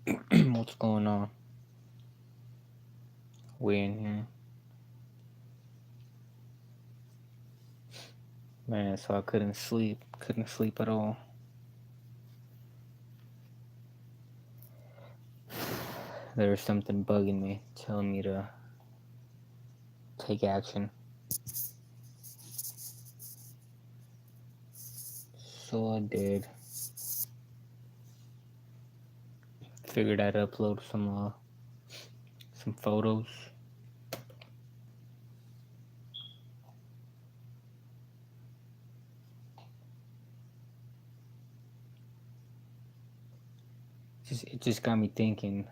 What's going on? We in here. Man, so I couldn't sleep. Couldn't sleep at all. There was something bugging me, telling me to take action. So I did. Figured I'd upload some photos. It just got me thinking.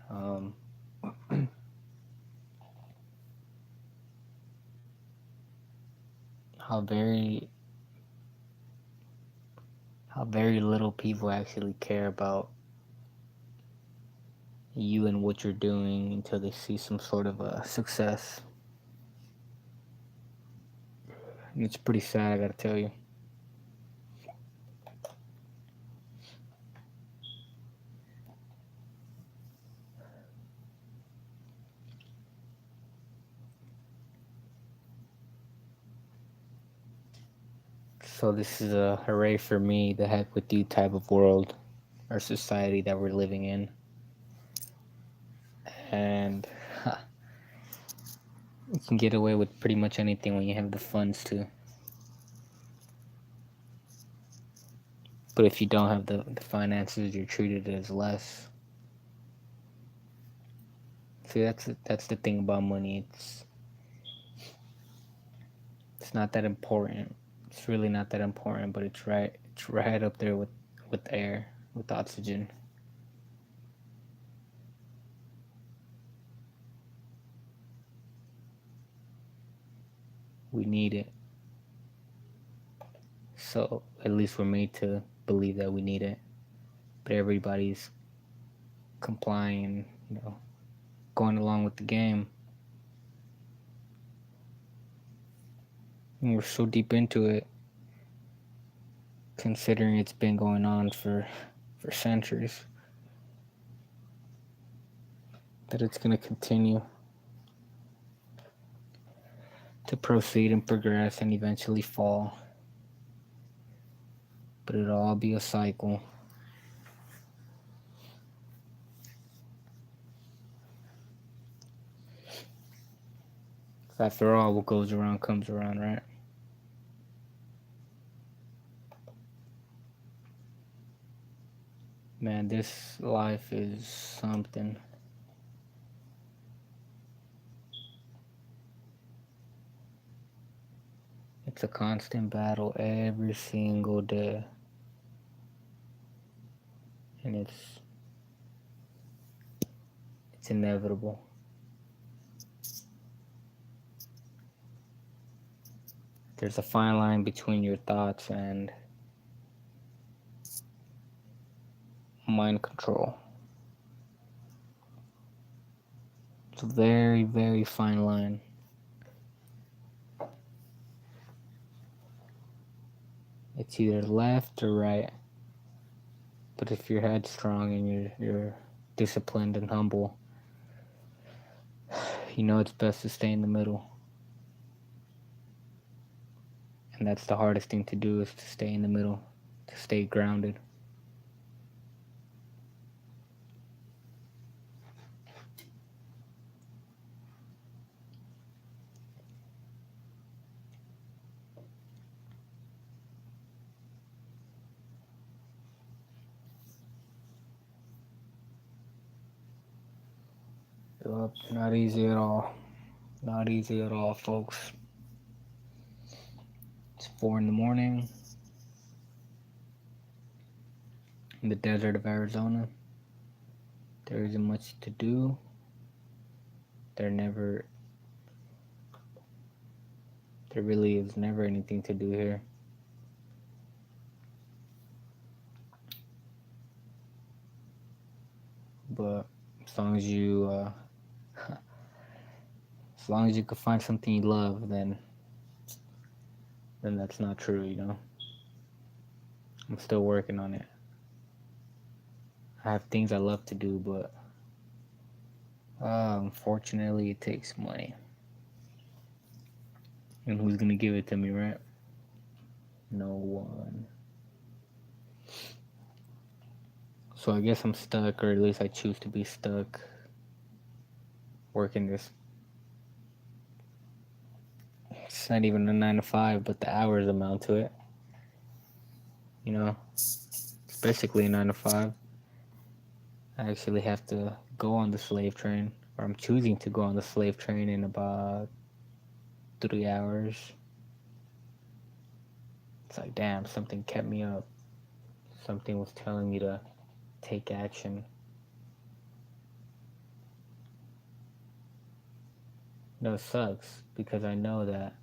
How very little people actually care about you and what you're doing until they see some sort of a success. And it's pretty sad, I gotta tell you. So this is a hooray for me, the heck with you type of world or society that we're living in. And you can get away with pretty much anything when you have the funds to. But if you don't have the finances, you're treated as less. See, that's the thing about money. It's not that important. It's really not that important, but it's right up there with air, with oxygen. We need it. So at least we're made to believe that we need it. But everybody's complying, going along with the game. And we're so deep into it, considering it's been going on for centuries, that it's going to continue to proceed and progress and eventually fall. But it'll all be a cycle. After all, what goes around comes around, right? Man, this life is something. It's a constant battle every single day. And it's inevitable. There's a fine line between your thoughts and mind control. It's a very, very fine line. It's either left or right. But if you're headstrong and you're disciplined and humble, you know it's best to stay in the middle. And that's the hardest thing to do, is to stay in the middle, to stay grounded. Not easy at all. Not easy at all, folks. It's 4 in the morning in the desert of Arizona. There isn't much to do. There really is never anything to do here. But as long as you can find something you love, then that's not true. I'm still working on it. I have things I love to do, but Unfortunately, it takes money. And who's gonna give it to me, right? No one. So I guess I'm stuck, or at least I choose to be stuck working this. It's not even a 9 to 5, but the hours amount to it. You know, it's basically a 9 to 5. I actually have to go on the slave train, or I'm choosing to go on the slave train in about 3 hours. It's like, damn, something kept me up. Something was telling me to take action. No, it sucks because I know that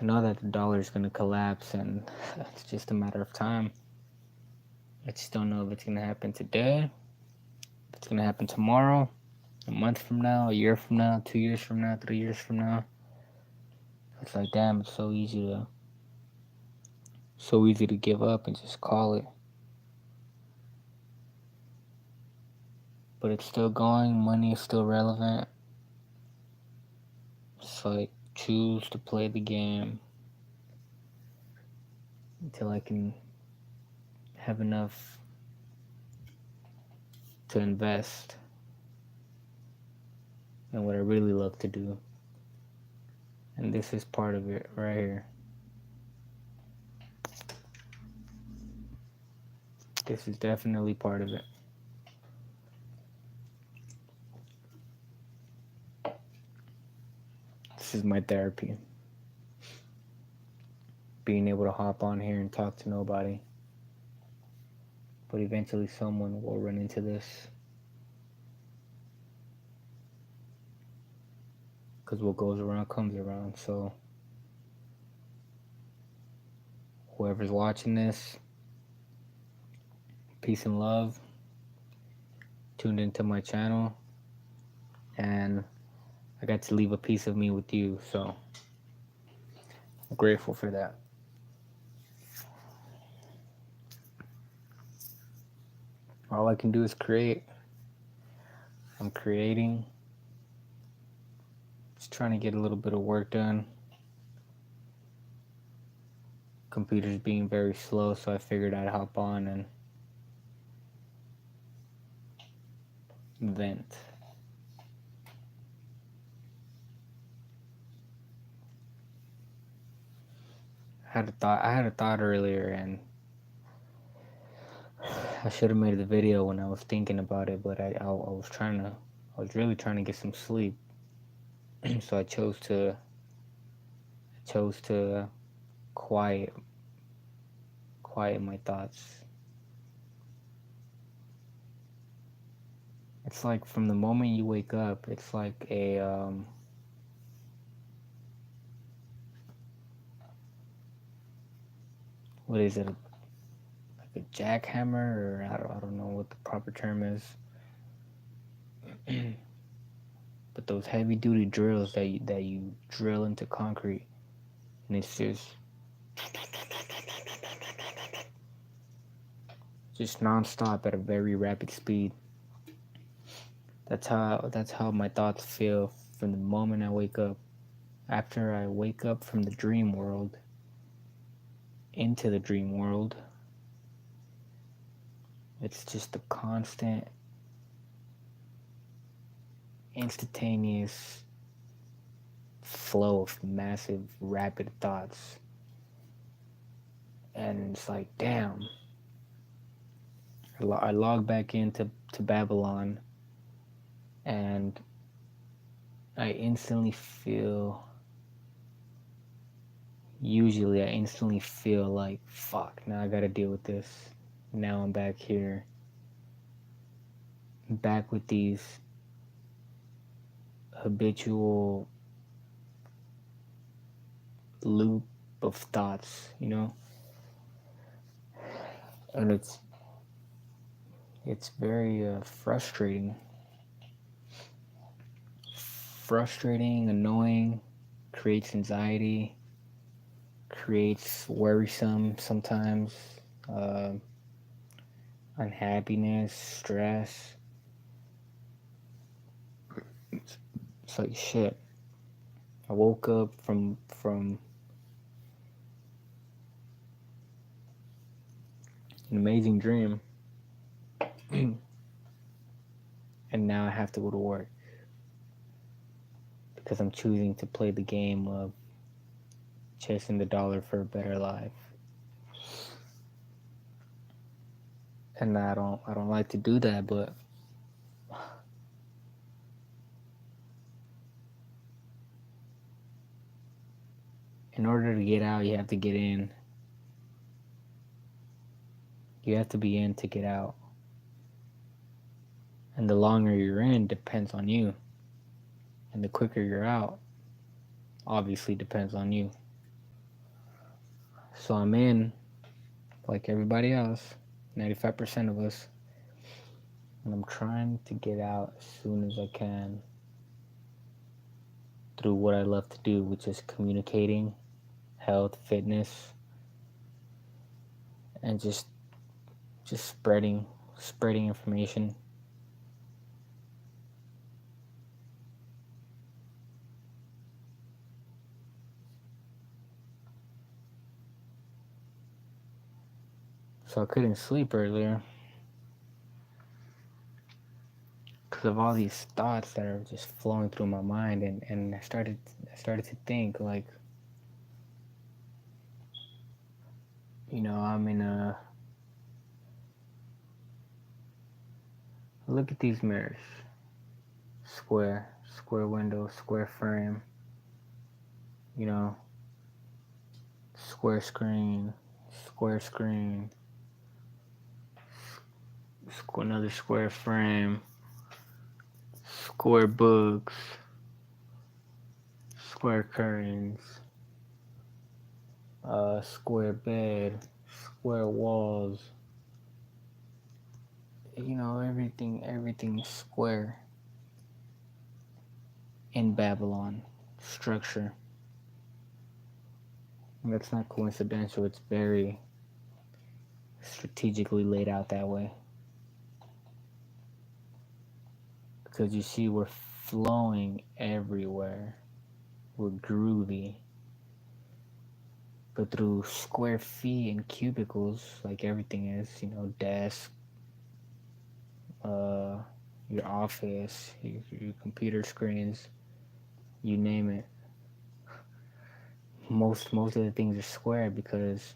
the dollar is gonna collapse, and it's just a matter of time. I just don't know if it's gonna happen today, if it's gonna happen tomorrow, a month from now, a year from now, 2 years from now, 3 years from now. It's like, damn, it's so easy to give up and just call it. But it's still going. Money is still relevant. So I choose to play the game until I can have enough to invest in what I really love to do. And this is part of it right here. This is definitely part of it. This is my therapy. Being able to hop on here and talk to nobody. But eventually someone will run into this. Because what goes around comes around. So whoever's watching this, peace and love. Tuned into my channel. And I got to leave a piece of me with you. So I'm grateful for that. All I can do is create. I'm creating. Just trying to get a little bit of work done. Computer's being very slow, so I figured I'd hop on and vent. I had a thought earlier, and I should have made the video when I was thinking about it, but I was really trying to get some sleep. So I chose to quiet my thoughts. It's like from the moment you wake up, it's like a what is it? Like a jackhammer, or I don't know what the proper term is. But those heavy duty drills that you drill into concrete, and it's just nonstop at a very rapid speed. That's how my thoughts feel from the moment I wake up. After I wake up from the dream world into the dream world, it's just a constant, instantaneous flow of massive, rapid thoughts. And it's like, damn. I log back into Babylon, and I instantly feel like, fuck, now I gotta deal with this. Now I'm back here, back with these habitual loop of thoughts, and it's very frustrating, annoying, creates anxiety, creates worrisome sometimes, unhappiness, stress. it's like shit. I woke up from an amazing dream, and now I have to go to work because I'm choosing to play the game of chasing the dollar for a better life. And I don't like to do that, but in order to get out, you have to get in. You have to be in to get out. And the longer you're in depends on you. And the quicker you're out, obviously depends on you. So I'm in, like everybody else, 95% of us. And I'm trying to get out as soon as I can through what I love to do, which is communicating, health, fitness, and just spreading information. So I couldn't sleep earlier because of all these thoughts that are just flowing through my mind, and I started to think, like, I'm in a, look at these mirrors, square window, square frame, square screen, another square frame, square books, square curtains, square bed, square walls. Everything is square in Babylon. Structure. And that's not coincidental, it's very strategically laid out that way. Because you see, we're flowing everywhere. We're groovy. But through square feet and cubicles, like everything is, desk, your office, your computer screens, you name it. Most of the things are square because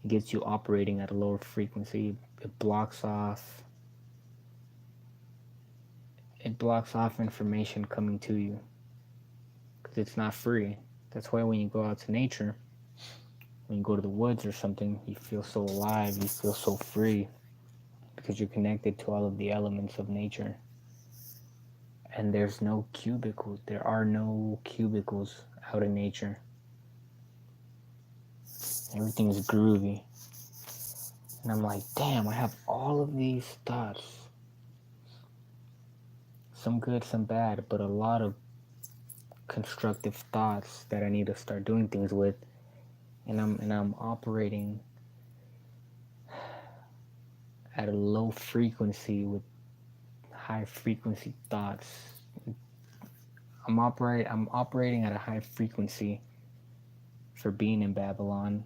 it gets you operating at a lower frequency. It blocks off information coming to you because it's not free. That's why when you go out to nature, when you go to the woods or something, you feel so alive, you feel so free because you're connected to all of the elements of nature. And there's no cubicles. There are no cubicles out in nature. Everything is groovy. And I'm like, damn, I have all of these thoughts. Some good, some bad, but a lot of constructive thoughts that I need to start doing things with. And I'm operating at a low frequency with high frequency thoughts. I'm operating at a high frequency for being in Babylon,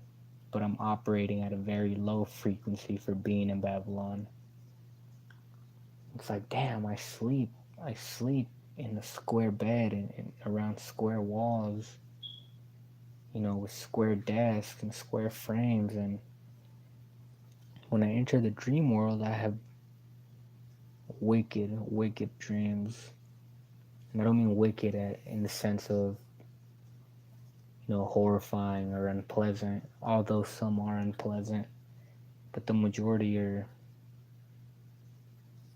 but I'm operating at a very low frequency for being in Babylon. It's like, damn, I sleep in a square bed and around square walls, with square desks and square frames. And when I enter the dream world, I have wicked dreams. And I don't mean wicked in the sense of, horrifying or unpleasant, although some are unpleasant, but the majority are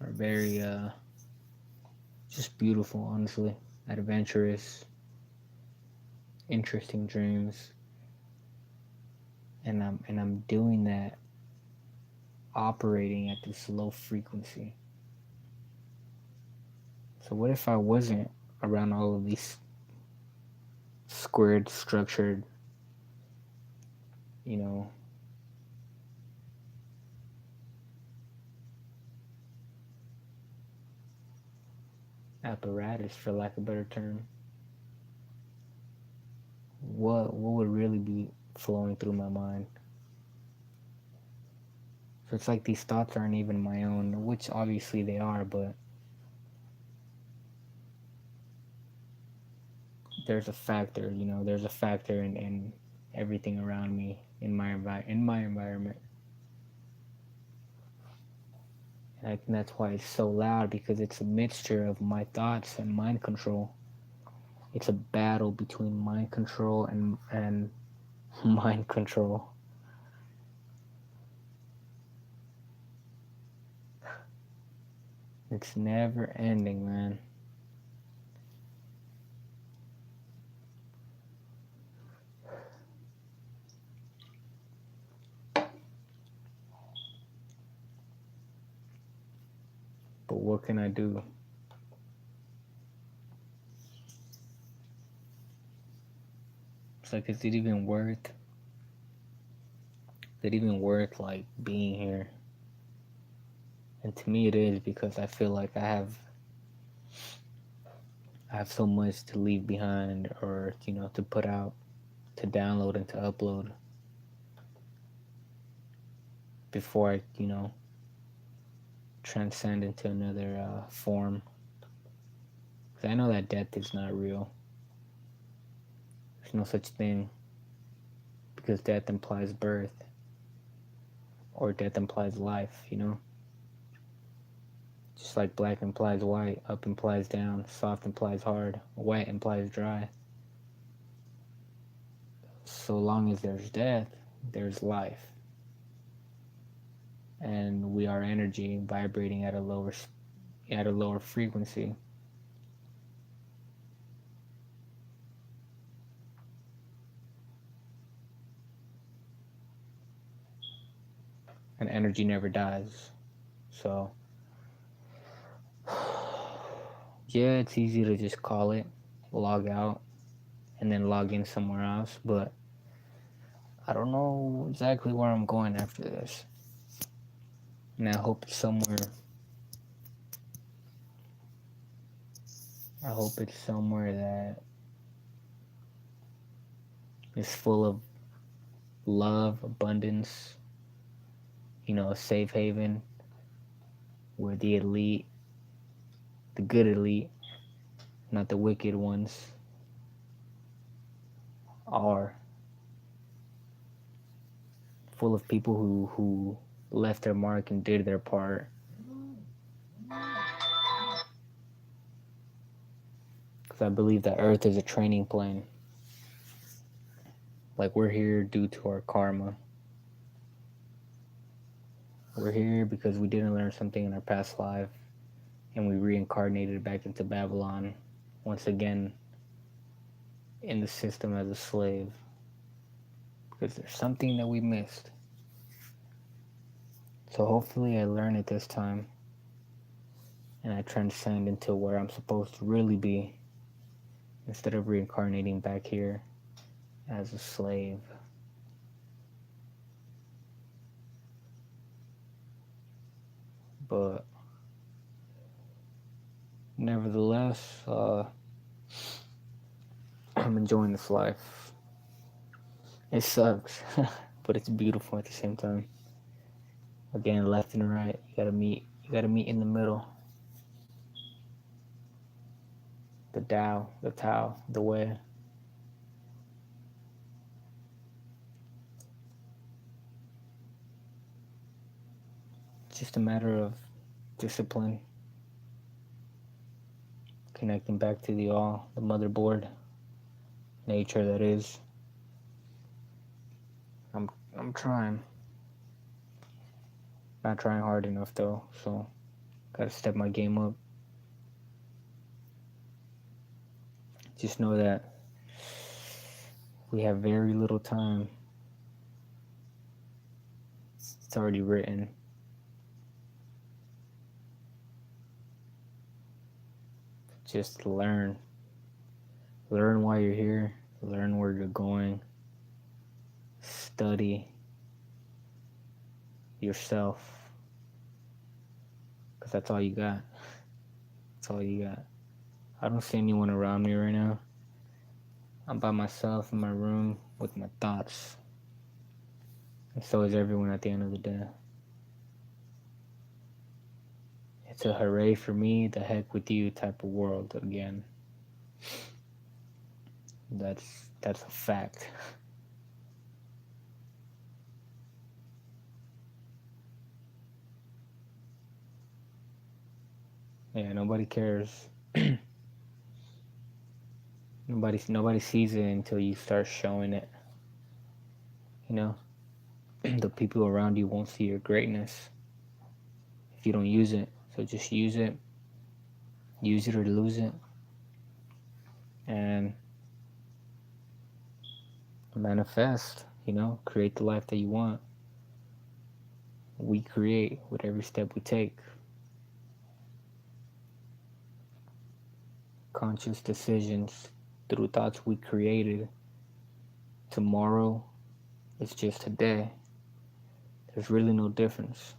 very just beautiful, honestly, adventurous, interesting dreams. And I'm doing that, operating at this low frequency. So what if I wasn't around all of these squared, structured, apparatus, for lack of a better term, what would really be flowing through my mind? So it's like these thoughts aren't even my own, which obviously they are, but there's a factor, there's a factor in everything around me, in my environment. And I think that's why it's so loud, because it's a mixture of my thoughts and mind control. It's a battle between mind control and mind control. It's never ending, man. But what can I do? It's like, is it even worth like being here? And to me it is, because I feel like I have so much to leave behind, or to put out, to download and to upload before I transcend into another form. Because I know that death is not real. There's no such thing, because death implies birth, or death implies life. Just like black implies white, up implies down, soft implies hard, wet implies dry. So long as there's death, there's life. And we are energy vibrating at a lower frequency. And energy never dies. So yeah, it's easy to just call it, log out, and then log in somewhere else, but I don't know exactly where I'm going after this. And I hope it's somewhere that is full of love, abundance, a safe haven where the elite, the good elite, not the wicked ones, are full of people who left their mark and did their part. Because I believe that Earth is a training plane. Like, we're here due to our karma. We're here because we didn't learn something in our past life, and we reincarnated back into Babylon, once again in the system as a slave. Because there's something that we missed. So hopefully I learn it this time, and I transcend into where I'm supposed to really be, instead of reincarnating back here as a slave. But nevertheless, I'm enjoying this life. It sucks, but it's beautiful at the same time. Again, left and right, you gotta meet in the middle. The Tao, the way. It's just a matter of discipline, connecting back to the all, the motherboard, nature that is. I'm trying. Not trying hard enough though, so gotta step my game up. Just know that we have very little time. It's already written. Just learn. Learn why you're here. Learn where you're going. Study yourself. Because that's all you got. That's all you got. I don't see anyone around me right now. I'm by myself in my room with my thoughts. And so is everyone at the end of the day. It's a hooray for me, the heck with you type of world again. That's a fact. Yeah, nobody cares. Nobody sees it until you start showing it. You know, the people around you won't see your greatness if you don't use it. So just use it or lose it, and manifest. You know, create the life that you want. We create with every step we take. Conscious decisions through thoughts we created. Tomorrow is just today. There's really no difference.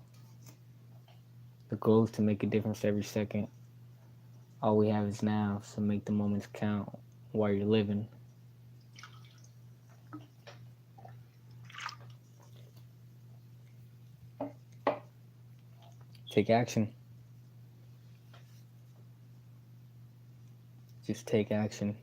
The goal is to make a difference every second. All we have is now, so make the moments count while you're living. Take action. Just take action.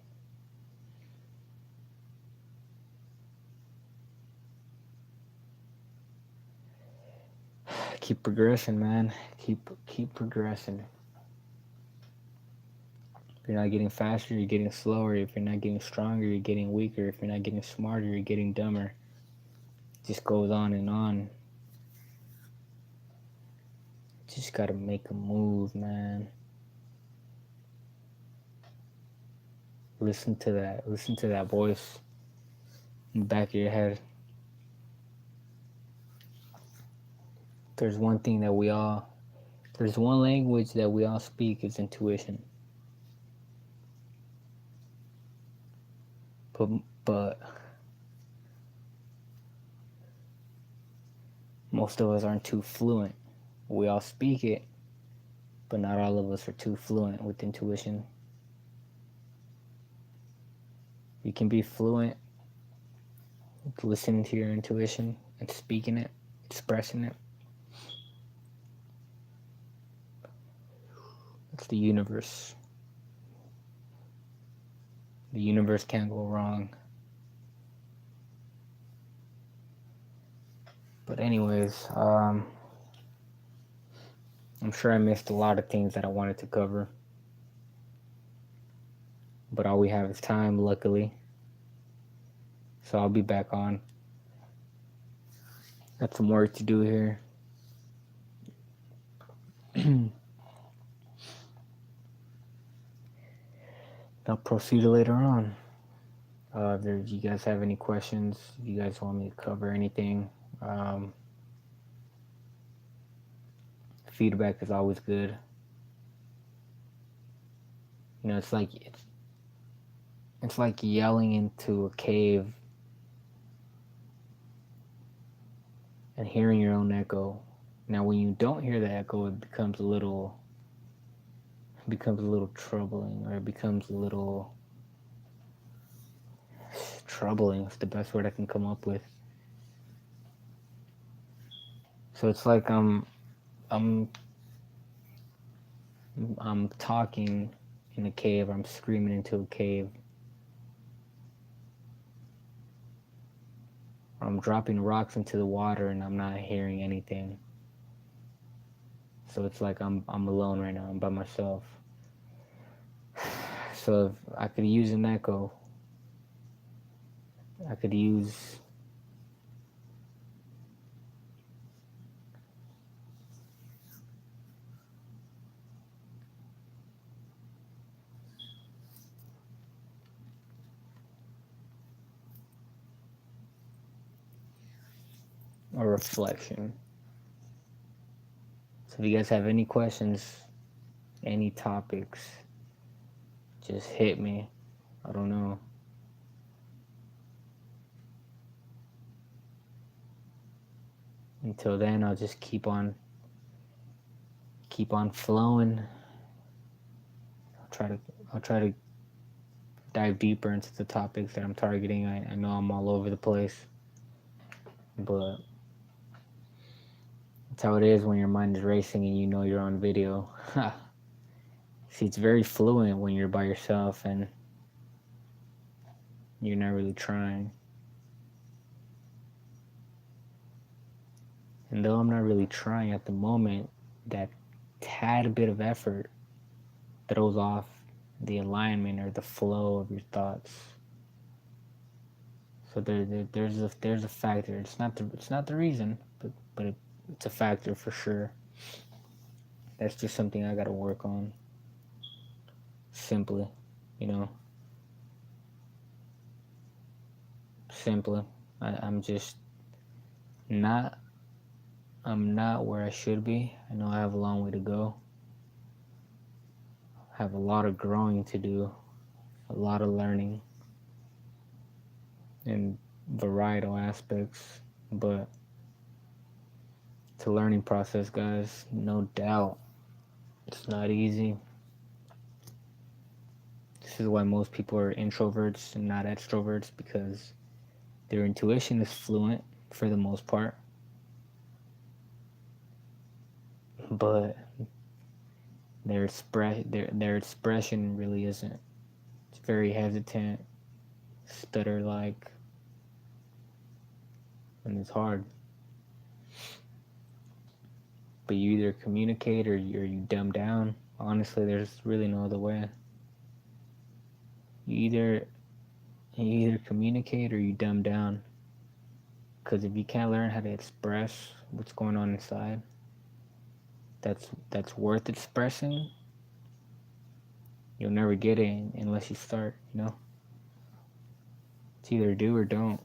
Keep progressing, man. Keep progressing. If you're not getting faster, you're getting slower. If you're not getting stronger, you're getting weaker. If you're not getting smarter, you're getting dumber. It just goes on and on. Just gotta make a move, man. Listen to that. Listen to that voice in the back of your head. There's one thing that there's one language that we all speak is intuition. But most of us aren't too fluent. We all speak it, but not all of us are too fluent with intuition. You can be fluent with listening to your intuition and speaking it, expressing it. It's the universe. The universe can't go wrong. But anyways, I'm sure I missed a lot of things that I wanted to cover. But all we have is time, luckily. So I'll be back on. Got some work to do here. I'll proceed later on. If you guys have any questions, if you guys want me to cover anything, feedback is always good. You know, it's like yelling into a cave and hearing your own echo. Now, when you don't hear the echo, it becomes a little troubling, or it becomes a little troubling. It's the best word I can come up with. So it's like I'm talking in a cave. I'm screaming into a cave. Or I'm dropping rocks into the water and I'm not hearing anything. So it's like I'm alone right now. I'm by myself. So if I could use an echo, I could use a reflection. So if you guys have any questions, any topics, just hit me. I don't know. Until then, I'll just keep on flowing. I'll try to dive deeper into the topics that I'm targeting. I know I'm all over the place, but that's how it is when your mind is racing and you know you're on video. See, it's very fluent when you're by yourself and you're not really trying. And though I'm not really trying at the moment, that tad bit of effort throws off the alignment or the flow of your thoughts. So there's a factor. It's not the reason, but it's a factor for sure. That's just something I gotta work on. Simply, you know. Simply, I'm just not. I'm not where I should be. I know I have a long way to go. I have a lot of growing to do, a lot of learning in varietal aspects, but it's a learning process, guys. No doubt. It's not easy. This is why most people are introverts and not extroverts, because their intuition is fluent for the most part, but their expression really isn't. It's very hesitant, stutter like, and it's hard. But you either communicate or you dumb down. Honestly, there's really no other way. You either communicate or you dumb down. Because if you can't learn how to express what's going on inside, that's worth expressing, you'll never get it unless you start, you know? It's either do or don't.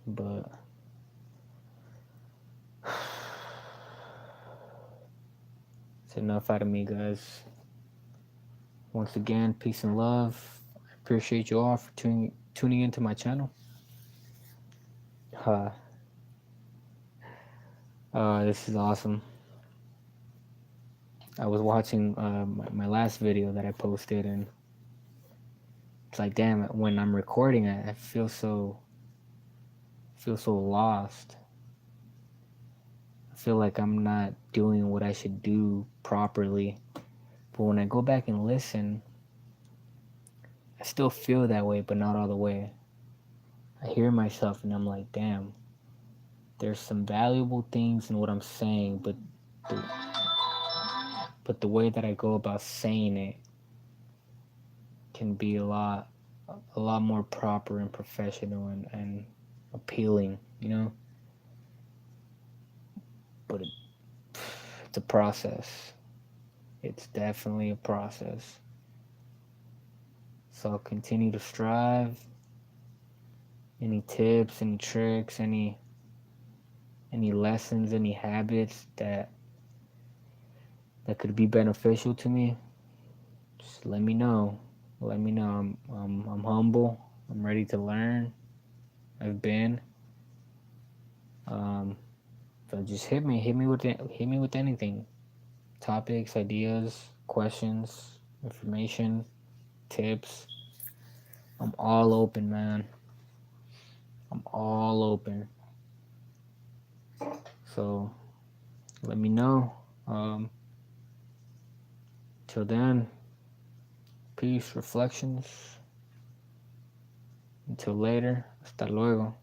But it's enough out of me, guys. Once again, peace and love. I appreciate you all for tuning into my channel. This is awesome. I was watching my last video that I posted, and it's like, damn, when I'm recording, I feel so lost. I feel like I'm not doing what I should do properly. But when I go back and listen, I still feel that way, but not all the way. I hear myself and I'm like, damn, there's some valuable things in what I'm saying, but the way that I go about saying it can be a lot more proper and professional and appealing, you know? But it's a process. It's definitely a process. So I'll continue to strive. Any tips, any tricks, any lessons, any habits that could be beneficial to me, just let me know. Let me know. I'm humble. I'm ready to learn. I've been. So just hit me with anything. Topics, ideas, questions, information, tips. I'm all open, man. I'm all open. So let me know. Till then, peace, reflections. Until later, hasta luego.